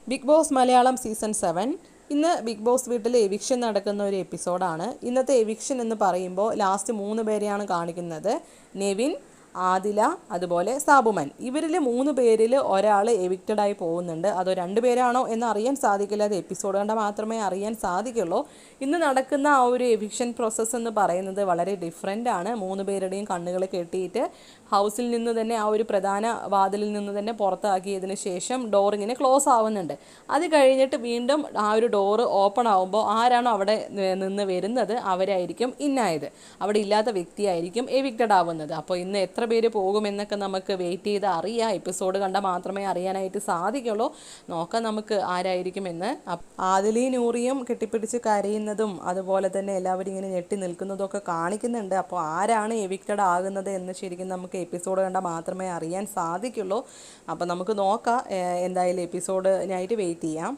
Big boss Malayalam season 7 ഇന്ന് big boss വീട്ടിൽ eviction നടക്കുന്ന ഒരു എപ്പിസോഡാണ്. ഇന്നത്തെ എവിക്ഷൻ എന്ന് പറയുമ്പോൾ ലാസ്റ്റ് 3 പേരെയാണ് കാണിക്കുന്നത്. നെവിൻ, ആദില, അതുപോലെ സാബുമൻ. ഇവരിൽ 3 പേരിൽ ഒരാൾ എവിക്റ്റഡായി പോകുന്നുണ്ട്. അതോ 2 പേരാണോ എന്ന് അറിയാൻ സാധിക്കില്ല. അത് എപ്പിസോഡ് കണ്ടാൽ മാത്രമേ അറിയാൻ സാധിക്കുള്ളൂ. ഇന്ന് നടക്കുന്ന ആ ഒരു എവിക്ഷൻ പ്രോസസ്സ് എന്ന് പറയുന്നത് വളരെ ഡിഫറെൻ്റ് ആണ്. 3 പേരുടെയും കണ്ണുകൾ കെട്ടിയിട്ട് ഹൗസിൽ നിന്ന് തന്നെ ആ ഒരു പ്രധാന വാതിലിൽ നിന്ന് തന്നെ പുറത്താക്കിയതിന് ശേഷം ഡോർ ഇങ്ങനെ ക്ലോസ് ആവുന്നുണ്ട്. അത് കഴിഞ്ഞിട്ട് വീണ്ടും ആ ഒരു ഡോറ് ഓപ്പൺ ആകുമ്പോൾ ആരാണോ അവിടെ നിന്ന് വരുന്നത് അവരായിരിക്കും ഇന്നായത്. അവിടെ ഇല്ലാത്ത വ്യക്തിയായിരിക്കും എവിക്റ്റഡ് ആവുന്നത്. അപ്പോൾ ഇന്ന് എത്ര പേര് പോകുമെന്നൊക്കെ നമുക്ക് വെയിറ്റ് ചെയ്ത് അറിയാം. എപ്പിസോഡ് കണ്ടാൽ മാത്രമേ അറിയാനായിട്ട് സാധിക്കുള്ളൂ. നോക്കാം നമുക്ക് ആരായിരിക്കുമെന്ന്. ആദിലയും നൂറിയും കെട്ടിപ്പിടിച്ച് കരയുന്നതും അതുപോലെ തന്നെ എല്ലാവരും ഇങ്ങനെ ഞെട്ടി നിൽക്കുന്നതും ഒക്കെ കാണിക്കുന്നുണ്ട്. അപ്പോൾ ആരാണ് എവിക്റ്റഡ് ആകുന്നത് എന്ന് ശരിക്കും നമുക്ക് എപ്പിസോഡ് കണ്ടാൽ മാത്രമേ അറിയാൻ സാധിക്കുള്ളൂ. അപ്പോൾ നമുക്ക് നോക്കാം. എന്തായാലും എപ്പിസോഡിനായിട്ട് വെയിറ്റ് ചെയ്യാം.